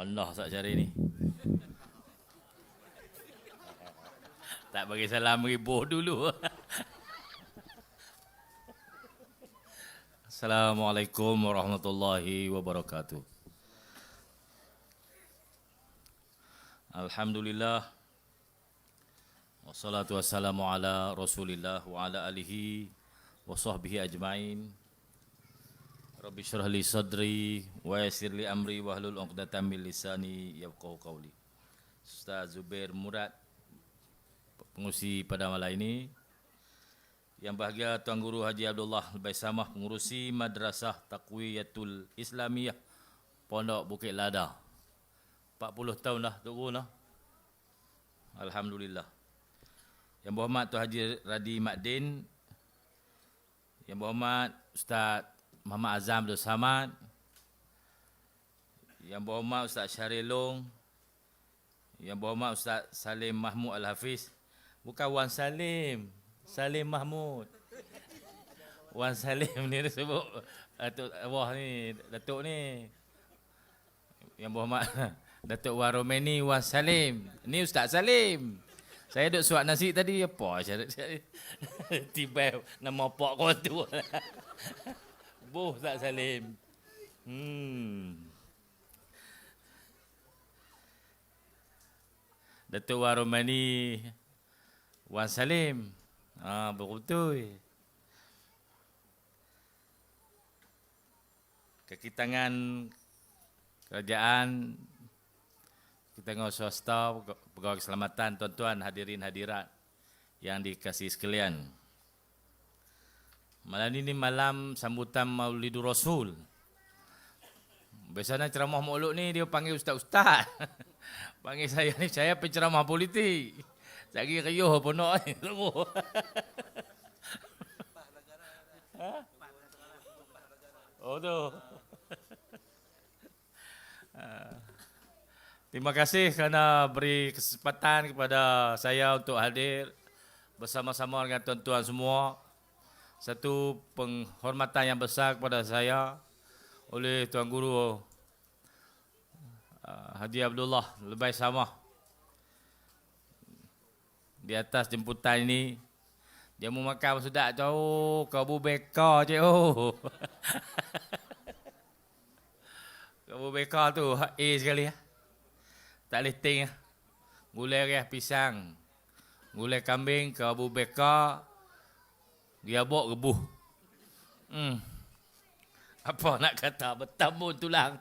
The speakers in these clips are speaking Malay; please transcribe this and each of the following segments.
Pandai sak cari ni. Tak bagi salam ribuh dulu. Assalamualaikum warahmatullahi wabarakatuh. Alhamdulillah. Wassalatu wassalamu ala Rasulillah wa ala alihi wa sahbihi ajmain. Rabbi syrah li sadri wa yassir li amri wa hlul 'uqdatam min lisani yafqahu qawli. Ustaz Zubair Murad, pengurusi pada malam ini. Yang bahagia Tuan Guru Haji Abdullah Baisamah, pengurusi Madrasah Taqwiyatul Islamiyah Pondok Bukit Lada. 40 tahun dah Tok Guru dah. Alhamdulillah. Yang berhormat Tuan Haji Radi Makdin. Yang berhormat Ustaz Muhammad Azam Abdul Samad. Yang berhormat Ustaz Syaril Long. Yang berhormat Ustaz Salim Mahmud Al-Hafiz. Bukan Wan Salim, Salim Mahmud. Wan Salim ni dia sebut Datuk Wah ni, Datuk ni. Yang berhormat Datuk Wan Romani Wan Salim. Ni Ustaz Salim. Saya duk suap nasi tadi apa syarat tiba nama pak kau tu. Boh tak Salim. Datuk Wan Romani Wan Salim. Betul. Kaki tangan kerajaan, kita tangan swasta, pegawai keselamatan, tuan-tuan hadirin hadirat yang dikasihi sekalian. Malam ini malam sambutan Maulidur Rasul. Biasanya ceramah maulud ni dia panggil ustaz-ustaz. Panggil saya ni, saya penceramah politik. Tak kira kayuh apa nak ni. Oh tu. Terima kasih kerana beri kesempatan kepada saya untuk hadir bersama-sama dengan tuan-tuan semua. Satu penghormatan yang besar kepada saya oleh Tuan Guru Haji Abdullah Baisamah. Di atas jemputan ini, dia mau makan sedap jauh ke Abu Bekar je. Ke Abu Bekar tu A sekali ya. Tak boleh ting ya. Gulai riah pisang, gulai kambing ke Abu Bekar, dia bawa rebuh. Apa nak kata, bertambun tulang.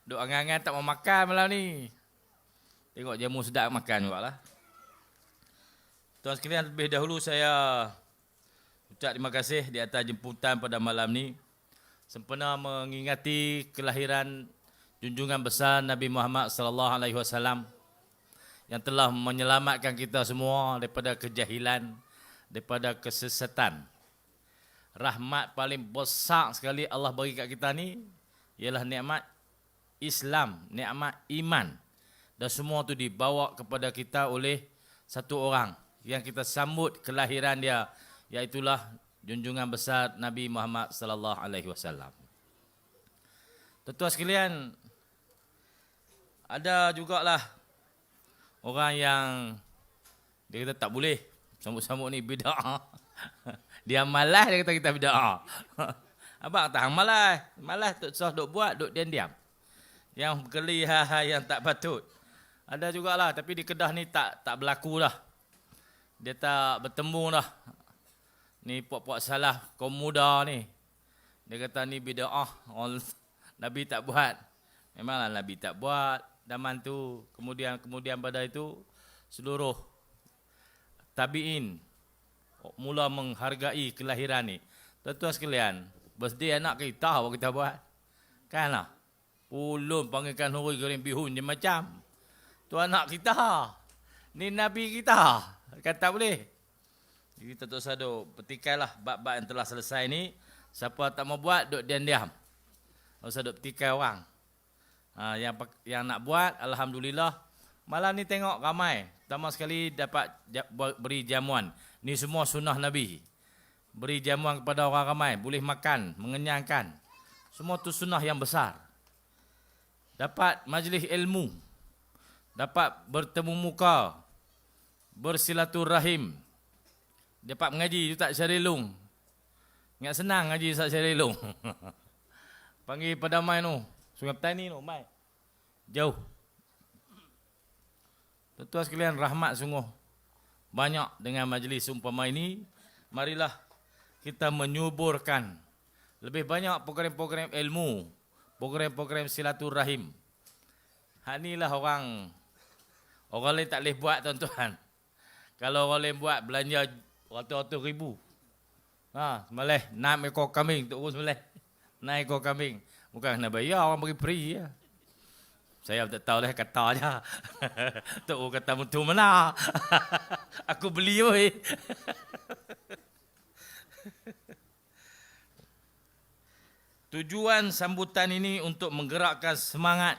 Duk angan-angan tak mau makan malam ni. Tengok jamu sedap makan juga lah. Tuan sekalian, lebih dahulu saya ucap terima kasih di atas jemputan pada malam ni. Sempena mengingati kelahiran junjungan besar Nabi Muhammad sallallahu alaihi wasallam yang telah menyelamatkan kita semua daripada kejahilan, daripada kesesatan. Rahmat paling besar sekali Allah bagi kat kita ni ialah nikmat Islam, nikmat iman. Dan semua tu dibawa kepada kita oleh satu orang yang kita sambut kelahiran dia, iaitulah junjungan besar Nabi Muhammad sallallahu alaihi wasallam. Tuan-tuan sekalian, ada jugalah orang yang dia kata tak boleh sambut-sambut ni bid'ah. Dia malas, dia kata kita bid'ah. Abang tak malas. Malas tu susah duk buat, duk diam-diam. Yang berkeli hal-hal yang tak patut. Ada jugalah, tapi di Kedah ni tak berlaku dah. Dia tak bertemu dah. Ni puak-puak salah kaum muda ni. Dia kata ni bid'ah. Nabi tak buat. Memanglah Nabi tak buat zaman tu. Kemudian pada itu seluruh tabi'in mula menghargai kelahiran ni. Tuan-tuan sekalian, birthday anak kita apa kita buat? Kan lah. Ulun panggilkan huri goreng bihun je macam. Tu anak kita. Ni Nabi kita. Kata boleh. Jadi tuan-tuan sadu, petikailah bab-bab yang telah selesai ni. Siapa tak mau buat, duduk diam-diam. Tak usah duduk petikai orang. Yang nak buat, Alhamdulillah. Malam ni tengok ramai. Pertama sekali dapat beri jamuan. Ni semua sunnah Nabi. Beri jamuan kepada orang ramai. Boleh makan, mengenyangkan. Semua tu sunnah yang besar. dapat majlis ilmu, dapat bertemu muka, bersilaturahim, dapat mengaji Ustaz Syarilung. Ingat senang ngaji Ustaz Syarilung. Panggil Padamai tu, Sungai Petani tu, mai. Jauh. Tuan-tuan sekalian, rahmat sungguh banyak dengan majlis umpama ini. Marilah kita menyuburkan lebih banyak program-program ilmu, program-program silaturahim. Hak inilah orang lain tak boleh buat, tuan-tuan. Kalau orang lain buat, belanja ratus-ratus ribu. Sembelih 6 ekor kambing, Tok Guru sembelih 6 ekor kambing. Bukan nak bayar, orang bagi free ya. Saya tak tahu lah, kata je. Tok Guru kata mutu mana. Aku beli weh. Tujuan sambutan ini untuk menggerakkan semangat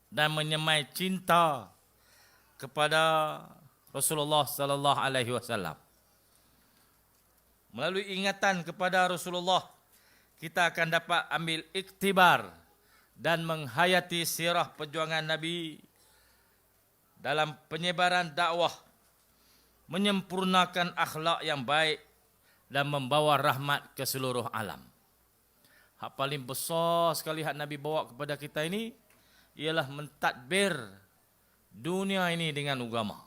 dan menyemai cinta kepada Rasulullah sallallahu alaihi wasallam. Melalui ingatan kepada Rasulullah, kita akan dapat ambil iktibar dan menghayati sirah perjuangan Nabi dalam penyebaran dakwah, menyempurnakan akhlak yang baik dan membawa rahmat ke seluruh alam. Hak paling besar sekali hak Nabi bawa kepada kita ini ialah mentadbir dunia ini dengan agama.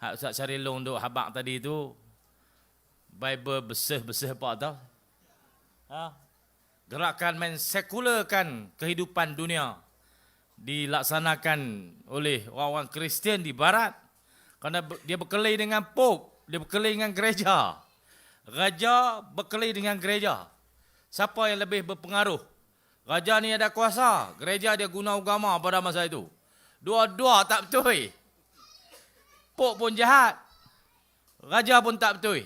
Hak Ustaz Syarilung duk habaq tadi tu, Bible besar-besar apa tau? Gerakan mensekularkan kehidupan dunia dilaksanakan oleh orang-orang Kristian di barat, kerana dia berkelahi dengan Pope, dia berkelahi dengan gereja. Raja berkelahi dengan gereja. Siapa yang lebih berpengaruh? Raja ni ada kuasa, gereja dia guna agama pada masa itu. Dua-dua tak betul. Pope pun jahat, raja pun tak betul.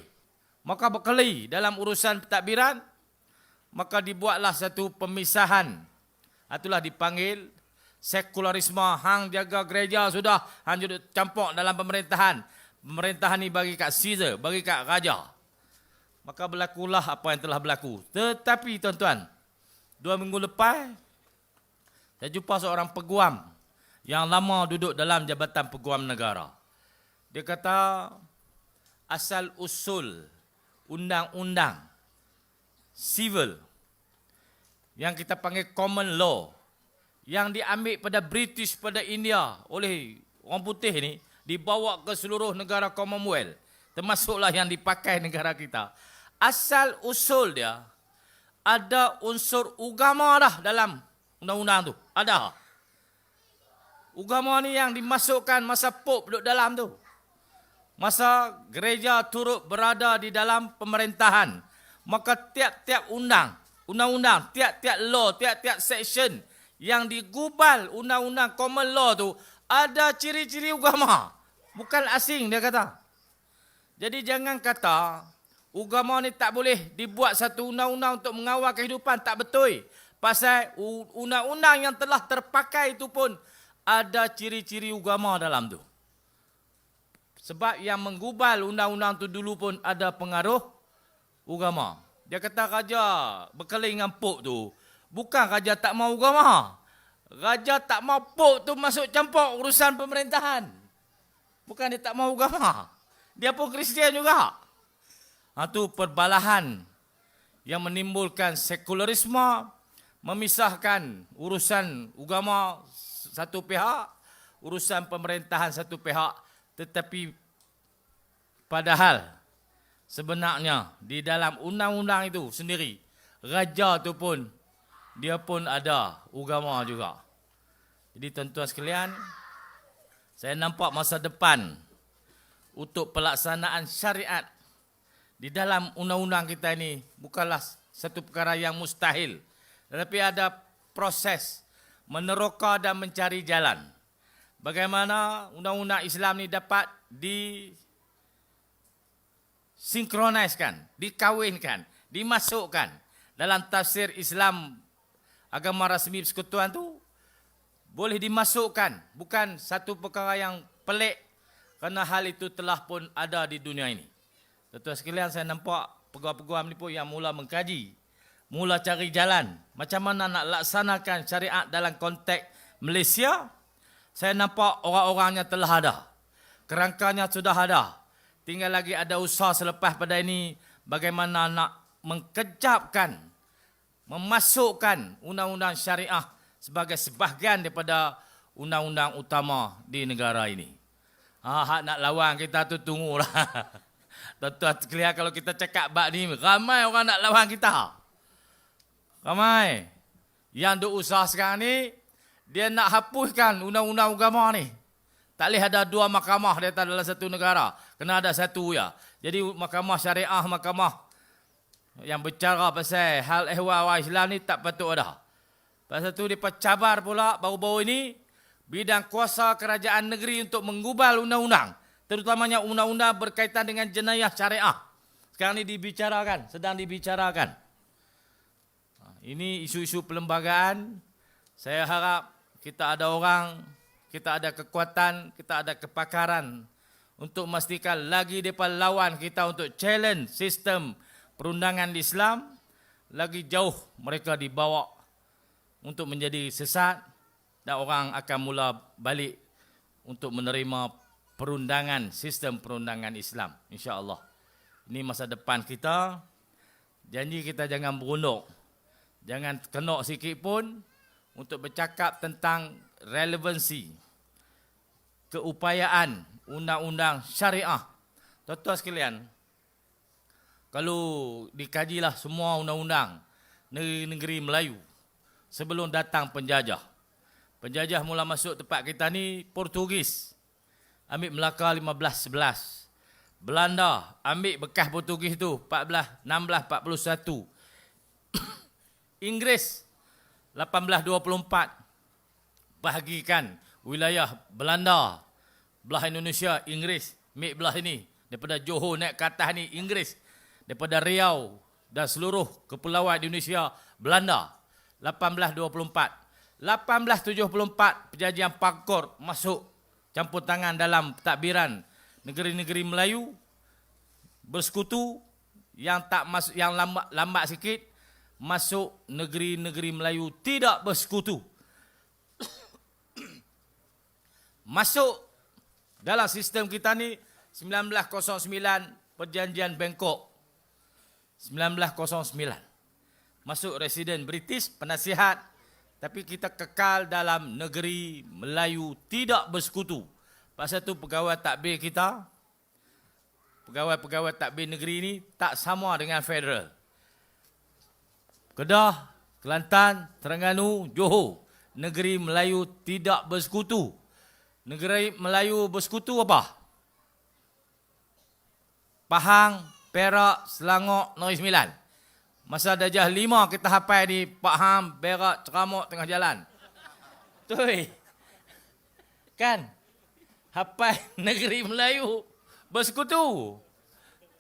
Maka berkelahi dalam urusan pentadbiran, maka dibuatlah satu pemisahan. Itulah dipanggil sekularisme. Hang jaga gereja sudah, hang jadi campur dalam pemerintahan. Pemerintahan ni bagi kat Caesar, bagi kat raja. Maka berlakulah apa yang telah berlaku. Tetapi tuan-tuan, 2 minggu lepas, saya jumpa seorang peguam yang lama duduk dalam Jabatan Peguam Negara. Dia kata, asal usul undang-undang civil yang kita panggil common law, yang diambil pada British, pada India oleh orang putih ni, dibawa ke seluruh negara Commonwealth, termasuklah yang dipakai negara kita. Asal usul dia, ada unsur agama dah dalam undang-undang tu. Ada. Agama ni yang dimasukkan masa Pope duduk dalam tu. Masa gereja turut berada di dalam pemerintahan, maka tiap-tiap undang-undang, tiap-tiap law, tiap-tiap section yang digubal undang-undang common law tu ada ciri-ciri agama. Bukan asing, dia kata. Jadi jangan kata agama ni tak boleh dibuat satu undang-undang untuk mengawal kehidupan. Tak betul. Pasal undang-undang yang telah terpakai itu pun ada ciri-ciri agama dalam tu. Sebab yang menggubal undang-undang tu dulu pun ada pengaruh agama. Dia kata raja berkelahi dengan Pope tu, bukan raja tak mau agama. Raja tak mau Pope tu masuk campur urusan pemerintahan. Bukan dia tak mau agama. Dia pun Kristian juga. Itu perbalahan yang menimbulkan sekularisme, memisahkan urusan agama satu pihak, urusan pemerintahan satu pihak. Tetapi padahal sebenarnya di dalam undang-undang itu sendiri, raja tu pun, dia pun ada agama juga. Jadi tuan-tuan sekalian, saya nampak masa depan untuk pelaksanaan syariat di dalam undang-undang kita ini bukanlah satu perkara yang mustahil. Tetapi ada proses meneroka dan mencari jalan. Bagaimana undang-undang Islam ini dapat disinkroniskan, dikawinkan, dimasukkan dalam tafsir Islam agama rasmi persekutuan tu, boleh dimasukkan. Bukan satu perkara yang pelik, kerana hal itu telah pun ada di dunia ini. Tuan-tuan sekalian, saya nampak peguam-peguam ni pun yang mula mengkaji mula cari jalan. Macam mana nak laksanakan syariat dalam konteks Malaysia? Saya nampak orang-orangnya telah ada. Kerangkanya sudah ada. Tinggal lagi ada usaha selepas pada ini bagaimana nak mengkejapkan, memasukkan undang-undang syariah sebagai sebahagian daripada undang-undang utama di negara ini. Hak nak lawan kita tu tunggulah. Tuan-tuan sekalian, kalau kita cakap bab ni, ramai orang nak lawan kita. Ramai. Yang duk usaha sekarang ni, dia nak hapuskan undang-undang agama ni. Tak boleh ada dua mahkamah dalam satu negara. Kena ada satu ya. Jadi mahkamah syariah, mahkamah yang bercara pasal hal ehwal orang Islam ni tak patut ada. Pasal tu dia cabar pula baru-baru ini bidang kuasa kerajaan negeri untuk menggubal undang-undang. Terutamanya undang-undang berkaitan dengan jenayah syariah. Sekarang ni dibicarakan, sedang dibicarakan. Ini isu-isu perlembagaan. Saya harap kita ada orang, kita ada kekuatan, kita ada kepakaran untuk memastikan lagi depan lawan kita untuk challenge sistem perundangan Islam. Lagi jauh mereka dibawa untuk menjadi sesat dan orang akan mula balik untuk menerima perundangan, sistem perundangan Islam. InsyaAllah. Ini masa depan kita. Janji kita jangan berunduk. Jangan kenok sikit pun untuk bercakap tentang relevansi, keupayaan undang-undang syariah. Tuan-tuan sekalian, kalau dikajilah semua undang-undang negeri-negeri Melayu sebelum datang penjajah. Penjajah mula masuk tempat kita ni Portugis. Ambil Melaka 1511. Belanda ambil bekas Portugis tu 1641. Inggris 1824 bahagikan wilayah Belanda. Belah Indonesia Inggris, ambil belah ini. Daripada Johor naik ke atas ni Inggris. Daripada Riau dan seluruh kepulauan Indonesia Belanda. 1824. 1874 perjanjian Pakur masuk campur tangan dalam pentadbiran negeri-negeri Melayu bersekutu. Yang tak masuk, yang lambat sikit masuk negeri-negeri Melayu tidak bersekutu. Masuk dalam sistem kita ni 1909 perjanjian Bangkok. 1909 masuk residen British, penasihat. Tapi kita kekal dalam negeri Melayu tidak bersekutu. Pasal tu pegawai takbir kita, pegawai-pegawai takbir negeri ini tak sama dengan federal. Kedah, Kelantan, Terengganu, Johor, negeri Melayu tidak bersekutu. Negeri Melayu bersekutu apa? Pahang, Perak, Selangor, Negeri Sembilan. Masa Darjah 5 kita hafal di Pahang, Perak, Ceramuk tengah jalan. Tuh. Kan? Hafal negeri Melayu bersekutu.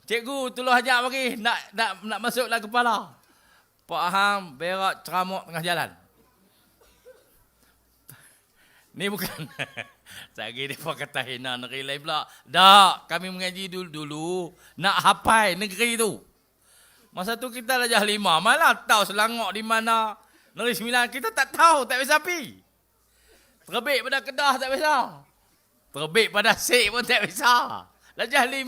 Cikgu tolong ajar bagi nak masuklah kepala. Pahang, Perak, Ceramuk tengah jalan. Ni bukan. Sagi dia kata hina negeri lain pula. Tak, kami mengaji dulu nak hafal negeri tu. Masa tu kita Darjah 5, malah tahu Selangor di mana, Negeri Sembilan kita tak tahu, tak biasa pi. Terbit pada Kedah tak biasa. Terbit pada Sik pun tak biasa. Darjah 5.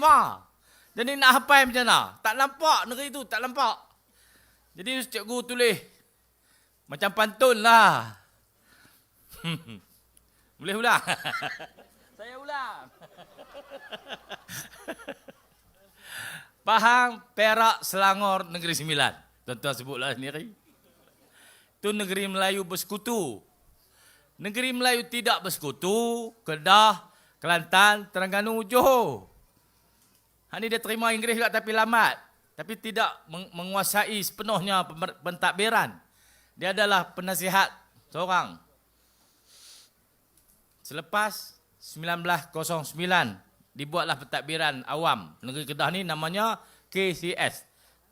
Jadi nak hafal macam mana? Tak nampak negeri tu, tak nampak. Jadi cikgu tulis macam pantun lah. Boleh ulang? Saya ulang. Pahang, Perak, Selangor, Negeri Sembilan. Tuan-tuan sebutlah sendiri. Itu negeri Melayu bersekutu. Negeri Melayu tidak bersekutu, Kedah, Kelantan, Terengganu, Johor. Ini dia terima Inggeris juga tapi lambat. Tapi tidak menguasai sepenuhnya pentadbiran. Dia adalah penasihat seorang. Selepas 1909, dibuatlah pentadbiran awam. Negeri Kedah ni namanya KCS.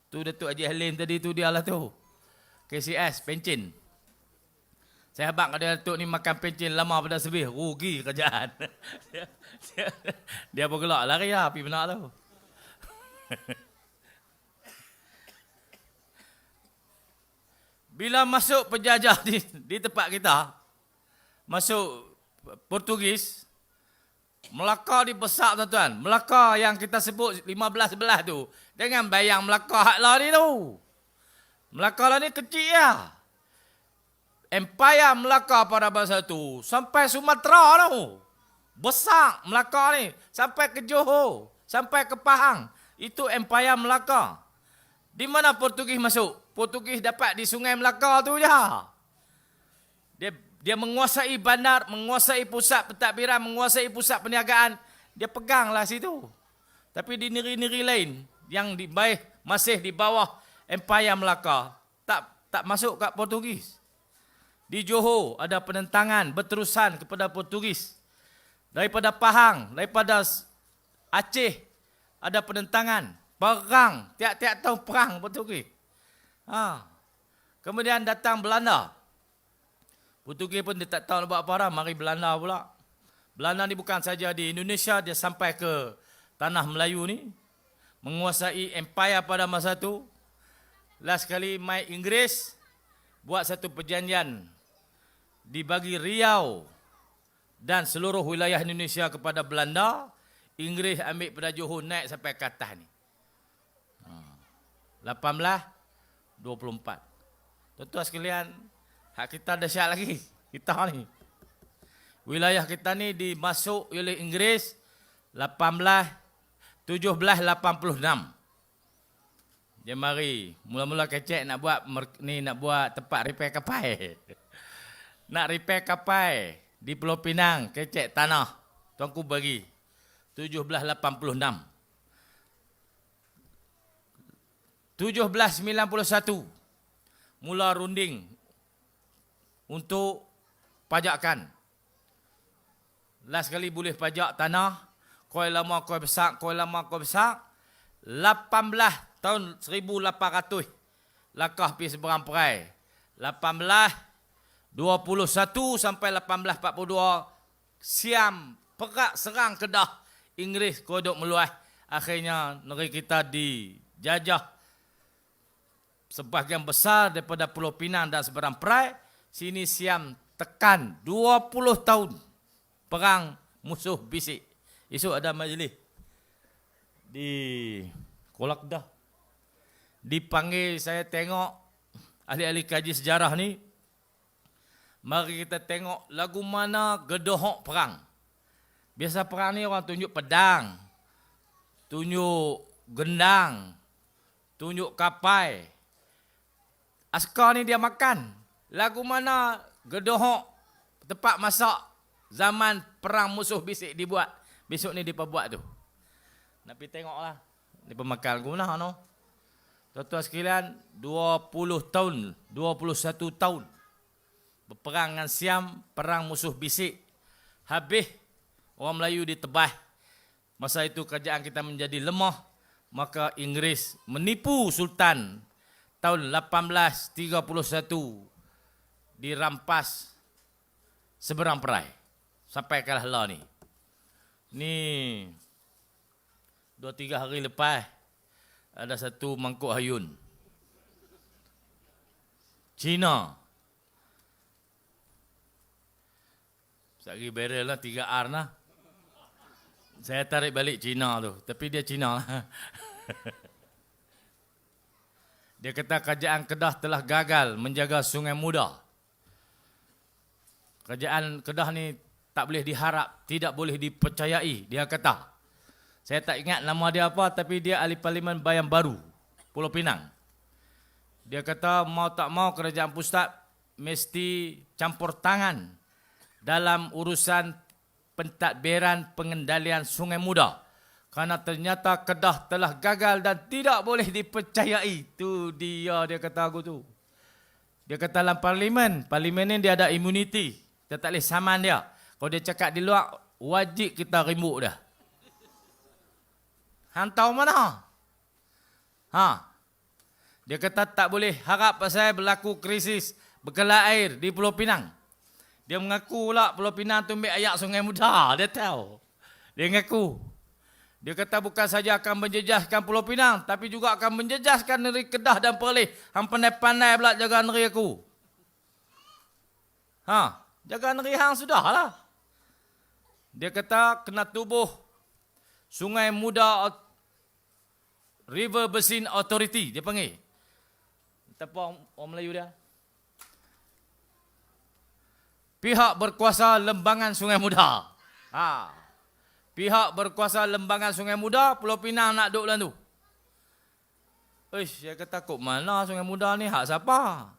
Tu Datuk Haji Halim tadi tu dia lah tu. KCS, pencin. Saya habaq kalau Datuk ni makan pencin lama pada sebih. Rugi kerajaan. Dia bergelak lari lah pergi benak tu. Bila masuk penjajah di tempat kita, masuk Portugis, Melaka dibesak tuan-tuan. Melaka yang kita sebut 15 belah tu. Jangan bayang Melaka hak lah ni tu. Melaka lah ni kecil ya. Empire Melaka pada masa tu sampai Sumatera tu. Besar Melaka ni. Sampai ke Johor. Sampai ke Pahang. Itu Empire Melaka. Di mana Portugis masuk? Portugis dapat di Sungai Melaka tu je. Dia menguasai bandar, menguasai pusat pentadbiran, menguasai pusat perniagaan. Dia peganglah situ. Tapi di negeri-negeri lain yang masih di bawah Empire Melaka, tak masuk kat Portugis. Di Johor ada penentangan berterusan kepada Portugis. Daripada Pahang, daripada Aceh ada penentangan, perang, tiap-tiap tahun perang Portugis. Kemudian datang Belanda. Portugis pun dia tak tahu nak buat apa dah, mari Belanda pula. Belanda ni bukan saja di Indonesia, dia sampai ke tanah Melayu ni. Menguasai empire pada masa tu. Last kali mai Inggeris, buat satu perjanjian. Dibagi Riau dan seluruh wilayah Indonesia kepada Belanda. Inggeris ambil pada Johor naik sampai ke atas ni. 1824. Tuan-tuan sekalian, hak kita dahsyat lagi. Kita ni. Wilayah kita ni dimasuk oleh Inggeris 1786. Dia mari mula-mula kecek nak buat tempat repair kapal. Nak repair kapal di Pulau Pinang, kecek tanah. Tuanku bagi 1786. 1791 mula runding untuk pajakan. Last kali boleh pajak tanah, koi lama koi besar, koi lama koi besar. 18 tahun 1800 lakah pi seberang perai. 1821 sampai 1842 Siam perak serang Kedah. Inggeris kodok meluas. Akhirnya negeri kita dijajah sebahagian besar daripada Pulau Pinang dan seberang perai. Sini Siam tekan 20 tahun perang musuh bisik. Esok ada majlis di Kuala Kedah. Dipanggil saya tengok ahli-ahli kaji sejarah ni. Mari kita tengok lagu mana gedohok perang. Biasa perang ni orang tunjuk pedang, tunjuk gendang, tunjuk kapai. Askar ni dia makan. Lagu mana gedohok tempat masak zaman perang musuh bisik dibuat. Besok ni dia buat tu. Nak pergi tengoklah. Dia pemakan guna no. Tuan-tuan sekalian, 20 tahun, 21 tahun berperang dengan Siam, perang musuh bisik. Habis orang Melayu ditebas. Masa itu kerajaan kita menjadi lemah, maka Inggeris menipu Sultan. Tahun 1831 dirampas seberang perai. Sampai kalah lah ni. Ni 2-3 hari lepas ada satu mangkuk hayun. Cina. Sekali barrel lah 3R lah. Saya tarik balik Cina tu. Tapi dia Cina lah. Dia kata kerajaan Kedah telah gagal menjaga Sungai Muda. Kerajaan Kedah ni tak boleh diharap, tidak boleh dipercayai, dia kata. Saya tak ingat nama dia apa, tapi dia ahli parlimen Bayan Baru, Pulau Pinang. Dia kata mau tak mau kerajaan pusat mesti campur tangan dalam urusan pentadbiran pengendalian Sungai Muda. Karena ternyata Kedah telah gagal dan tidak boleh dipercayai. Tu dia kata aku tu. Dia kata dalam parlimen ni dia ada imuniti. Dia tak boleh saman dia. Kalau dia cakap di luar, wajib kita rembuk dah. Hang tahu mana? Dia kata tak boleh harap pasal berlaku krisis bekalan air di Pulau Pinang. Dia mengaku pula Pulau Pinang tu ambil ayak Sungai Muda. Dia tahu. Dia mengaku. Dia kata bukan saja akan menjejaskan Pulau Pinang, tapi juga akan menjejaskan negeri Kedah dan Perlis. Hang pandai-pandai pula jaga negeri aku. Jaga negeri hang sudahlah. Dia kata kena tubuh Sungai Muda River Basin Authority, dia panggil. Apa orang Melayu dia? Pihak berkuasa Lembangan Sungai Muda. Pihak berkuasa Lembangan Sungai Muda, Pulau Pinang nak duduk dalam tu. Saya kata, kok mana Sungai Muda ni hak siapa?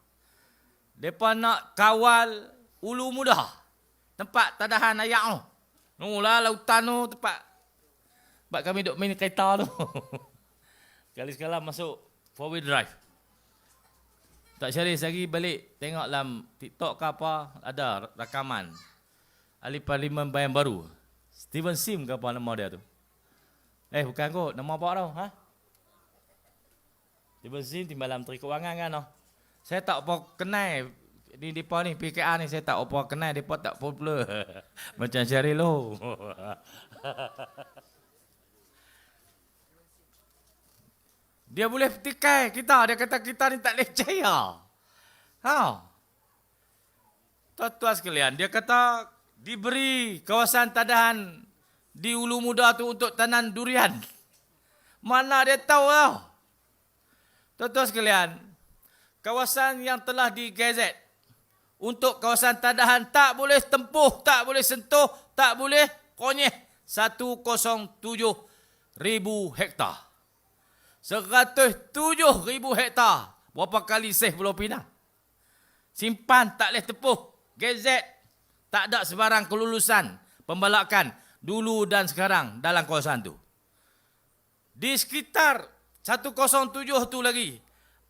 Mereka nak kawal Ulu Muda. Tempat tadahan ayak tu. Nulah lautan tu tempat kami duduk main kereta tu. Kali-sekala masuk 4-wheel drive. Tak serius lagi balik tengok dalam TikTok ke apa, ada rakaman. Ahli Parlimen Bayan Baru. Steven Sim ke apa nama dia tu? Bukan kot, nama apa tau? Steven Sim timbalan Menteri Kewangan kan? Saya tak apa kenal ni depa ni PKR ni, saya tak apa kenal, depa tak popular. Macam Syaril lo. Dia boleh petikai kita, dia kata kita ni tak boleh percaya. Tuan-tuan sekalian, dia kata diberi kawasan tadahan di Ulu Muda tu untuk tanam durian. Mana dia tahu tau. Tuan-tuan sekalian, kawasan yang telah digazet untuk kawasan tadahan tak boleh tempuh, tak boleh sentuh, tak boleh konyeh 107,000 hektar. 107,000 hektar. Berapa kali seh Pulau Pinang? Simpan tak boleh tepuh. Gazet tak ada sebarang kelulusan pembalakan dulu dan sekarang dalam kawasan tu. Di sekitar 107 tu lagi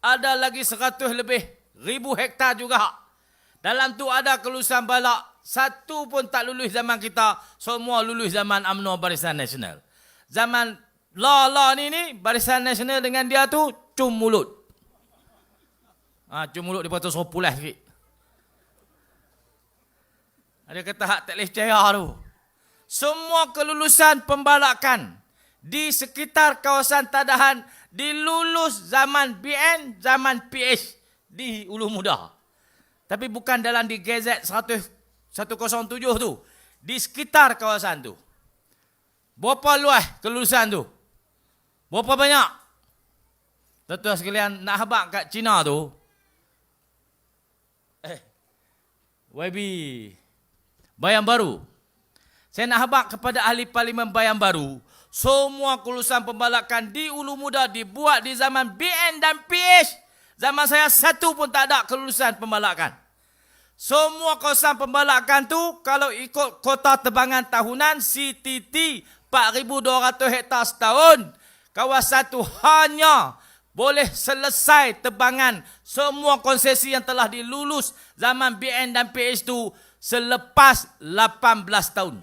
ada lagi 100 lebih ribu hektar juga. Dalam tu ada kelulusan balak, satu pun tak lulus zaman kita, semua lulus zaman UMNO Barisan Nasional. Zaman law ni Barisan Nasional dengan dia tu cum mulut. Cum mulut dia patut suruh pulas sikit. Dia kata hak tak boleh percaya tu. Semua kelulusan pembalakan di sekitar kawasan tadahan dilulus zaman BN, zaman PH di Ulu Muda. Tapi bukan dalam di Gazet 107 tu. Di sekitar kawasan tu. Berapa luas kelulusan tu? Berapa banyak? Tuan-tuan sekalian, nak habaq kat China tu. YB Bayan Baru. Saya nak habaq kepada ahli Parlimen Bayan Baru. Semua kelulusan pembalakan di Ulu Muda dibuat di zaman BN dan PH. Zaman saya satu pun tak ada kelulusan pembalakan. Semua kawasan pembalakan tu kalau ikut kota tebangan tahunan CTT 4,200 hektar setahun. Kawasan tu hanya boleh selesai tebangan semua konsesi yang telah dilulus zaman BN dan PH tu selepas 18 tahun.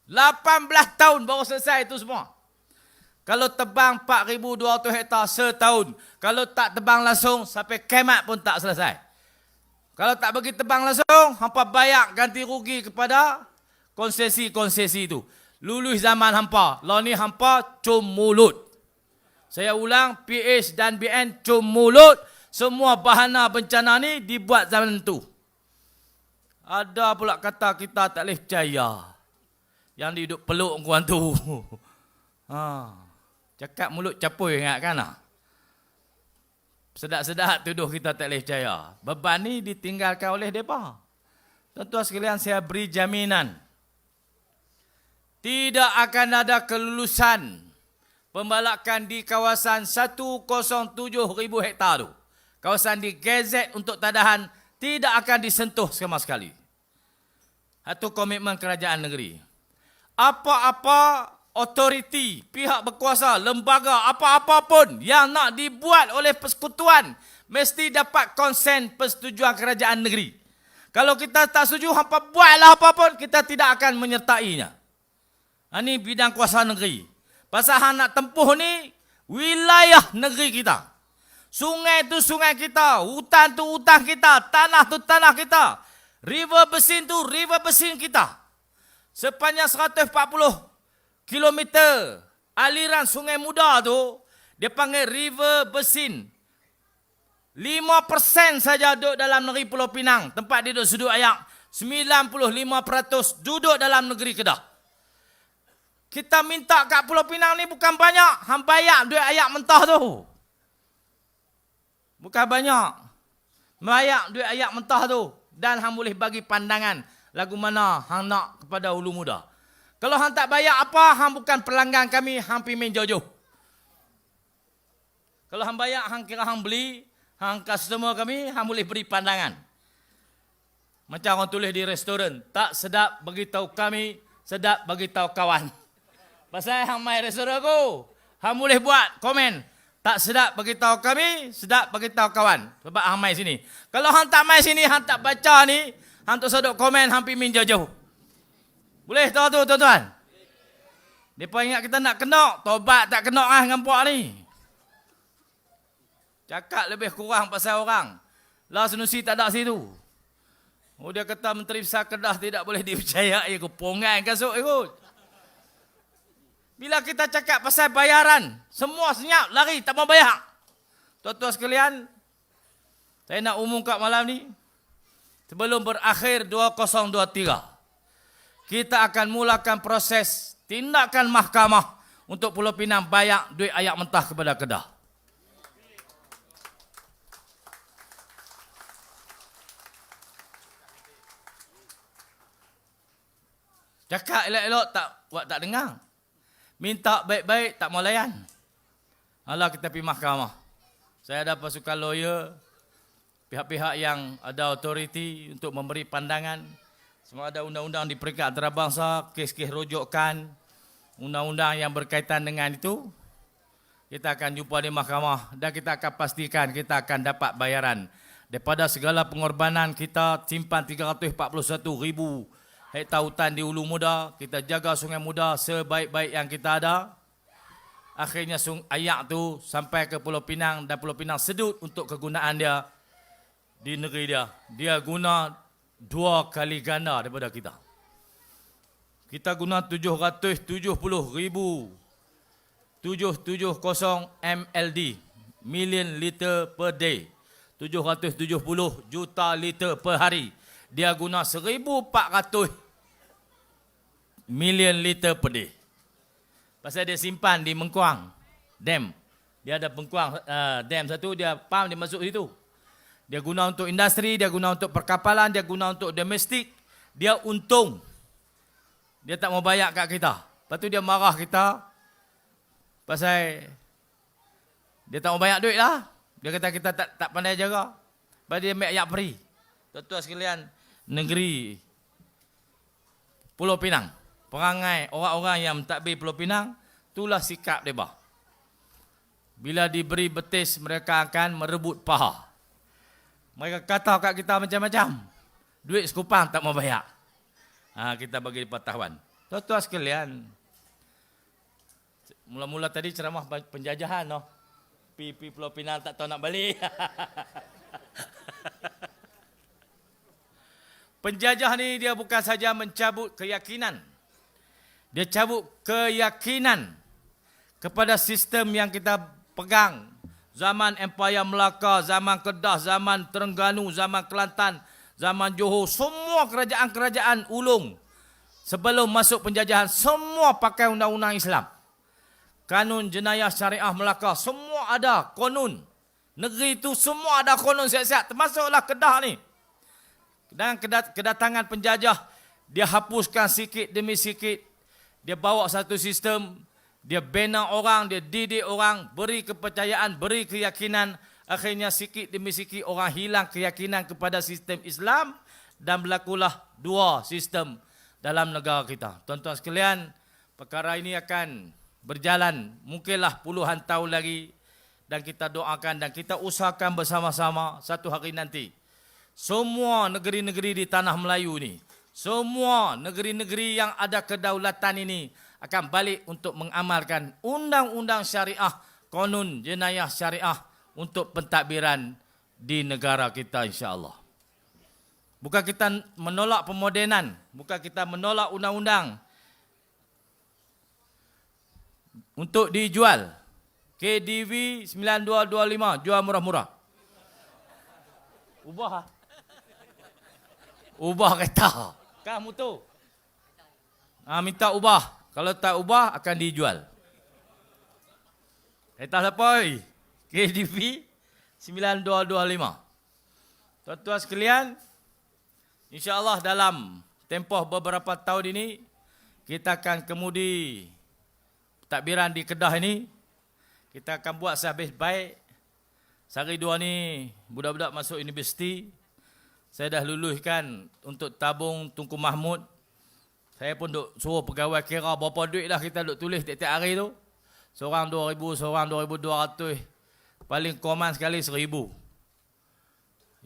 18 tahun baru selesai itu semua. Kalau tebang 4,200 hektar setahun. Kalau tak tebang langsung, sampai kiamat pun tak selesai. Kalau tak bagi tebang langsung, hampa bayar ganti rugi kepada konsesi-konsesi itu. Lulus zaman hampa. Lalu ni hampa cum mulut. Saya ulang, PH dan BN cum mulut. Semua bahana bencana ni dibuat zaman tu. Ada pula kata kita tak boleh percaya. Yang duduk peluk kuan tu. Cakap mulut capui ingat kan? Sedap-sedap tuduh kita tak boleh percaya. Beban ni ditinggalkan oleh mereka. Tuan-tuan sekalian, saya beri jaminan. Tidak akan ada kelulusan pembalakan di kawasan 107,000 hektar tu. Kawasan di Gazet untuk tadahan tidak akan disentuh sama sekali. Itu komitmen kerajaan negeri. Apa-apa otoriti, pihak berkuasa, lembaga, apa-apa pun yang nak dibuat oleh persekutuan mesti dapat konsen persetujuan kerajaan negeri. Kalau kita tak setuju, hampa buatlah apa pun, kita tidak akan menyertainya. Ini bidang kuasa negeri. Pasal hang nak tempuh ni wilayah negeri kita. Sungai tu sungai kita, hutan tu hutan kita, tanah tu tanah kita. River Basin tu river basin kita. sepanjang 140 kilometer aliran Sungai Muda tu, dia panggil River Besin. 5% saja duduk dalam negeri Pulau Pinang, tempat dia duduk sudut ayak. 95% duduk dalam negeri Kedah. Kita minta kat Pulau Pinang ni bukan banyak, hang bayar duit ayak mentah tu. Bukan banyak. Bayar duit ayak mentah tu. Dan hang boleh bagi pandangan lagu mana hang nak kepada Ulu Muda. Kalau hang tak bayar apa, hang bukan pelanggan kami, hang pergi main jauh-jauh. Kalau hang bayar, hang kira hang beli, hang customer kami, hang boleh beri pandangan. Macam orang tulis di restoran, tak sedap bagi tahu kami, sedap bagi tahu kawan. Pasal hang mai restoran aku, hang boleh buat komen, tak sedap bagi tahu kami, sedap bagi tahu kawan. Sebab hang mai sini. Kalau hang tak mai sini, hang tak baca ni, hang tak sedap komen, hang pergi main jauh-jauh. Boleh tahu tu tuan-tuan? Depa ingat kita nak kena, tobat tak kena dengan puak ni. Cakap lebih kurang pasal orang. Lah Sanusi tak ada situ. Oh, dia kata Menteri Besar Kedah tidak boleh dipercayai. Pongai kasut ikut. Bila kita cakap pasal bayaran, semua senyap, lari, tak mau bayar. Tuan-tuan sekalian, saya nak umumkan malam ni, sebelum berakhir 2023, kita akan mulakan proses tindakan mahkamah untuk Pulau Pinang bayar duit ayak mentah kepada Kedah. Cakap elok-elok tak dengar. Minta baik-baik tak mau layan. Alah kita pergi mahkamah. Saya ada pasukan lawyer, pihak-pihak yang ada autoriti untuk memberi pandangan. Semua ada undang-undang di peringkat antarabangsa, kes-kes rujukan, undang-undang yang berkaitan dengan itu. Kita akan jumpa di mahkamah dan kita akan pastikan kita akan dapat bayaran. Daripada segala pengorbanan kita simpan 341,000 hektar hutan di Ulu Muda, kita jaga Sungai Muda sebaik-baik yang kita ada. Akhirnya ayak tu sampai ke Pulau Pinang dan Pulau Pinang sedut untuk kegunaan dia di negeri dia. Dia guna 2 kali ganda daripada kita. Kita guna 770,000 770 MLD, million liter per day. 770 juta liter per hari. Dia guna 1,400 million liter per day. Pasal dia simpan di Mengkuang dam. Dia ada Mengkuang dam satu, dia pam dia masuk situ. Dia guna untuk industri, dia guna untuk perkapalan, dia guna untuk domestik. Dia untung. Dia tak mau bayar kat kita. Lepas tu dia marah kita pasal dia tak mau bayar duit lah. Dia kata kita tak pandai jaga. Lepas dia ambil ayak peri. Tuan-tuan sekalian, negeri Pulau Pinang, perangai orang-orang yang mentadbir Pulau Pinang, itulah sikap mereka. Bila diberi betis, mereka akan merebut paha. Mereka kata kat kita macam-macam. Duit sekupang tak mau bayar. Kita bagi pengetahuan. Tuan-tuan sekalian, mula-mula tadi ceramah penjajahan. No? Pi Pulau Pinang tak tahu nak balik. Penjajah ni dia bukan saja mencabut keyakinan. Dia cabut keyakinan kepada sistem yang kita pegang. Zaman Empayar Melaka, zaman Kedah, zaman Terengganu, zaman Kelantan, zaman Johor. Semua kerajaan-kerajaan ulung sebelum masuk penjajahan, semua pakai undang-undang Islam. Kanun Jenayah Syariah Melaka, semua ada konun. Negeri itu semua ada konun siap-siap, termasuklah Kedah ni. Dan kedatangan penjajah, dia hapuskan sikit demi sikit. Dia bawa satu sistem, dia bina orang, dia didik orang, beri kepercayaan, beri keyakinan. Akhirnya sikit demi sikit orang hilang keyakinan kepada sistem Islam dan berlakulah 2 sistem dalam negara kita. Tuan-tuan sekalian, perkara ini akan berjalan mungkinlah puluhan tahun lagi dan kita doakan dan kita usahakan bersama-sama satu hari nanti. Semua negeri-negeri di tanah Melayu ni, semua negeri-negeri yang ada kedaulatan ini akan balik untuk mengamalkan undang-undang syariah, konun jenayah syariah untuk pentadbiran di negara kita insya-Allah. Bukan kita menolak pemodenan. Bukan kita menolak undang-undang untuk dijual. KDV 9225, jual murah-murah. Ubah. Ubah kereta. Kamu tu. Minta ubah. Kalau tak ubah, akan dijual. Kereta siapa? KDV 9225. Tuan-tuan sekalian, insya-Allah dalam tempoh beberapa tahun ini, kita akan kemudi takbiran di Kedah ini. Kita akan buat sehabis baik. Sehari dua ni, budak-budak masuk universiti. Saya dah luluskan untuk tabung Tunku Mahmud. Saya pun duk suruh pegawai kira berapa duit dah kita duk tulis tiap-tiap hari tu. Seorang 2,000, seorang 2,200. Paling common sekali 1,000.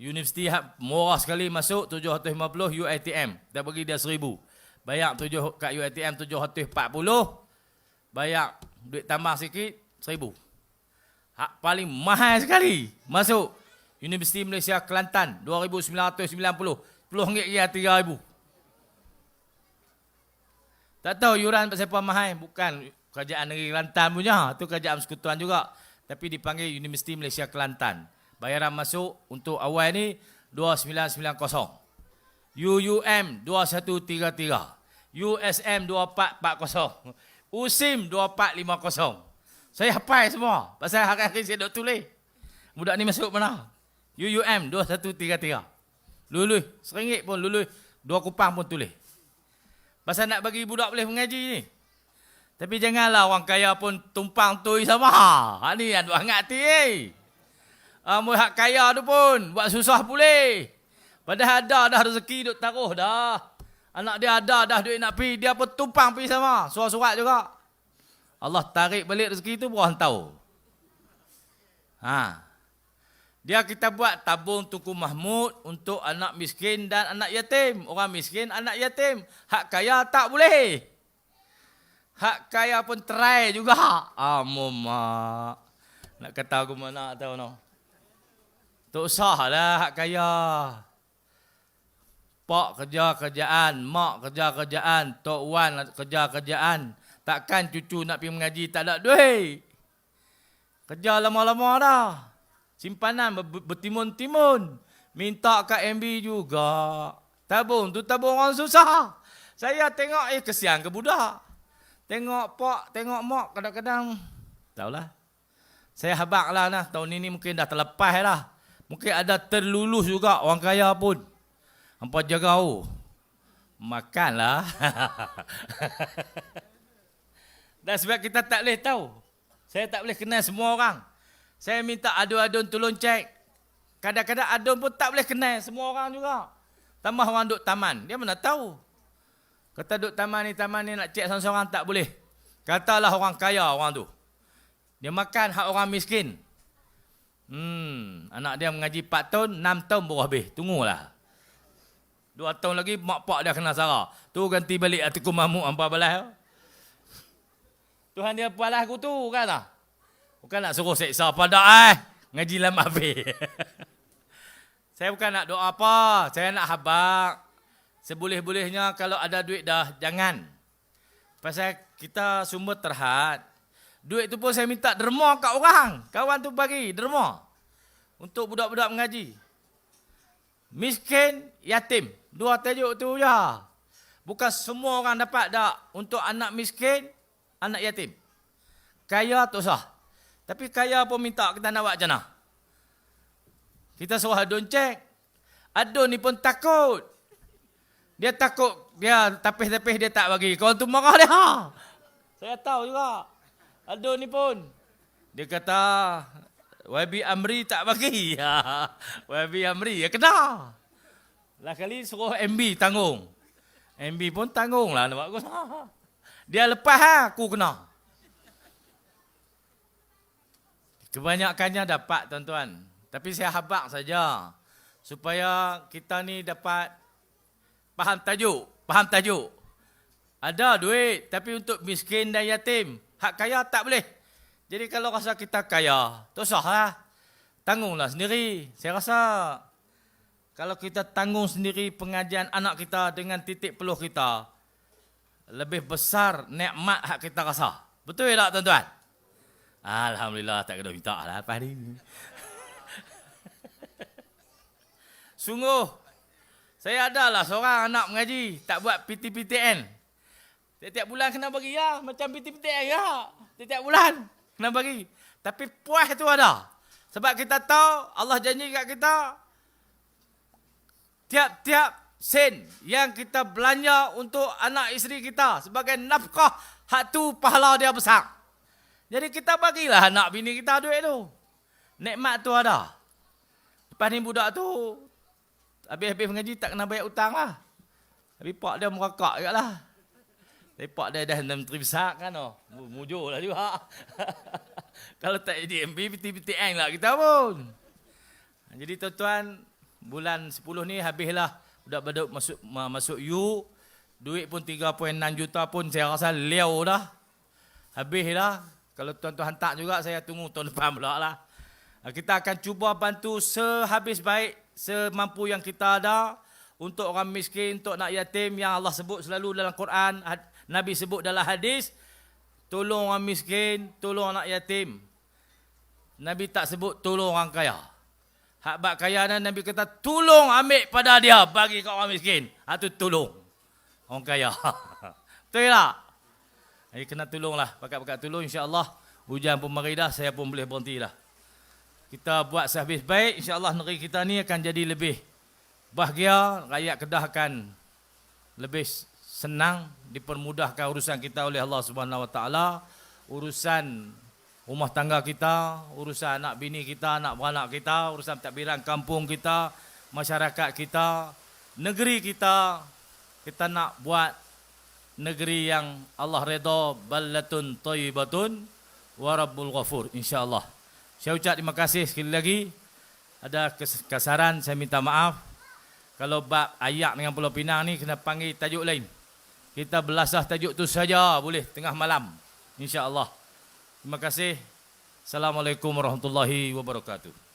Universiti murah sekali masuk 750 UiTM. Kita bagi dia 1,000. Bayar kat UiTM 740. Bayar duit tambah sikit 1,000. Hak paling mahal sekali masuk Universiti Malaysia Kelantan 2,990. RM10 ya 3,000. Tak tahu yuran pasal apa mahal. Bukan kerajaan negeri Kelantan punya. Itu kerajaan persekutuan juga. Tapi dipanggil Universiti Malaysia Kelantan. Bayaran masuk untuk awal ni 2,990. UUM 2,133. USM 2,440. USIM 2,450. Saya hafal semua. Pasal hari-hari saya duk tulis. Budak ni masuk mana? UUM 2,133. Lulus. RM1 pun lulus. 2 kupang pun tulis. Pasal nak bagi budak boleh mengaji ni. Tapi janganlah orang kaya pun tumpang tui sama. Ha ni yang duk hangat hati. Hak kaya tu pun buat susah boleh. Padahal ada dah rezeki duk taruh dah. Anak dia ada dah duit nak pergi, dia pun tumpang pergi sama. Surat-surat juga. Allah tarik balik rezeki tu orang tahu. Dia kita buat tabung Tunku Mahmud untuk anak miskin dan anak yatim. Orang miskin, anak yatim. Hak kaya tak boleh. Hak kaya pun try juga. Mak. Nak kata aku mana tahu no. Tak usahlah hak kaya. Pak kerja kerjaan, mak kerja kerjaan, Tok Wan kerja kerjaan. Takkan cucu nak pergi mengaji tak ada duit. Kerja lama-lama dah. Simpanan bertimun-timun. Minta kat MB juga. Tabung tu tabung orang susah. Saya tengok kesian ke budak. Tengok pak, tengok mak kadang-kadang. Tahulah. Saya habaklah nah tahun ini mungkin dah terlepas lah. Mungkin ada terlulus juga orang kaya pun. Hampa jaga makanlah. Dan sebab kita tak boleh tahu. Saya tak boleh kenal semua orang. Saya minta adun-adun tolong cek. Kadang-kadang adun pun tak boleh kenal semua orang juga. Tambah orang duduk taman. Dia mana tahu. Kata duduk taman ni nak cek seorang-seorang tak boleh. Katalah orang kaya orang tu. Dia makan hak orang miskin. Anak dia mengaji 4 tahun, 6 tahun baru habis. Tunggulah. 2 tahun lagi mak pak dia kena sarah. Tu ganti balik Tunku Mahmud hampa balas. Tuhan dia balas aku tu kan lah. Bukan nak suruh seksa pada ngaji lama habis. Saya bukan nak doa apa. Saya nak habak. Seboleh-bolehnya kalau ada duit dah jangan. Pasal kita semua terhad. Duit tu pun saya minta derma kat orang. Kawan tu bagi derma. Untuk budak-budak mengaji. Miskin, yatim. 2 tajuk tu je. Bukan semua orang dapat tak. Untuk anak miskin, anak yatim. Kaya tak usah. Tapi kaya pun minta kita nak buat macam mana. Kita suruh adun cek. Adun ni pun takut. Dia takut. Dia tapis-tapis dia tak bagi. Kau tu marah dia. Saya tahu juga. Adun ni pun. Dia kata, YB Amri tak bagi. YB Amri, ya kena. Lah kali suruh MB tanggung. MB pun tanggung lah. Nampak aku. Dia lepas aku kena. Kebanyakannya dapat tuan-tuan. Tapi saya habak saja. Supaya kita ni dapat faham tajuk. Ada duit. Tapi untuk miskin dan yatim. Hak kaya tak boleh. Jadi kalau rasa kita kaya, tak usahlah. Tanggunglah sendiri. Saya rasa kalau kita tanggung sendiri pengajian anak kita dengan titik peluh kita, lebih besar nikmat hak kita rasa. Betul tak tuan-tuan? Alhamdulillah, tak kena minta lah apa ni. Sungguh, saya adalah seorang anak mengaji, tak buat PTPTN. Tiap-tiap bulan kena bagi ya, macam PTPTN ya. Tiap-tiap bulan kena bagi. Tapi puas tu ada. Sebab kita tahu Allah janji kat kita, tiap-tiap sen yang kita belanja untuk anak isteri kita sebagai nafkah, hak tu pahala dia besar. Jadi kita bagilah anak bini kita duit tu. Nikmat tu ada. Lepas ni budak tu habis-habis mengaji tak kena bayar hutang lah. Tapi pak dia merakak juga lah. Tapi pak dia dah menteri besar kan. Mujur lah juga. Kalau tak jadi MB, PTPTN lah kita pun. Jadi tuan-tuan, bulan 10 ni habislah. Budak-budak masuk U. Duit pun 3.6 juta pun saya rasa liau dah. Habislah. Kalau tuan-tuan hantar juga, saya tunggu tahun depan pula lah. Kita akan cuba bantu sehabis baik, semampu yang kita ada untuk orang miskin, untuk anak yatim yang Allah sebut selalu dalam Quran, Nabi sebut dalam hadis, tolong orang miskin, tolong anak yatim. Nabi tak sebut tolong orang kaya. Hak bak kaya dan Nabi kata tolong ambil pada dia bagi kat orang miskin. Itu tolong orang kaya. Betul tak? Jadi kena tolonglah, pakat-pakat tolong, insya-Allah. Hujan pun mari dah, saya pun boleh berhenti dah. Kita buat sehabis baik, insya-Allah negeri kita ni akan jadi lebih bahagia, rakyat Kedah akan lebih senang, dipermudahkan urusan kita oleh Allah Subhanahu Wa Taala, urusan rumah tangga kita, urusan anak bini kita, anak beranak kita, urusan pentadbiran kampung kita, masyarakat kita, negeri kita. Kita nak buat negeri yang Allah redha, ballatun thayyibatun wa rabbul ghafur, insya-Allah. Saya ucap terima kasih sekali lagi. Ada kesaran, saya minta maaf. Kalau bab ayak dengan Pulau Pinang ni kena panggil tajuk lain. Kita belasah tajuk tu saja boleh tengah malam, insya-Allah. Terima kasih. Assalamualaikum warahmatullahi wabarakatuh.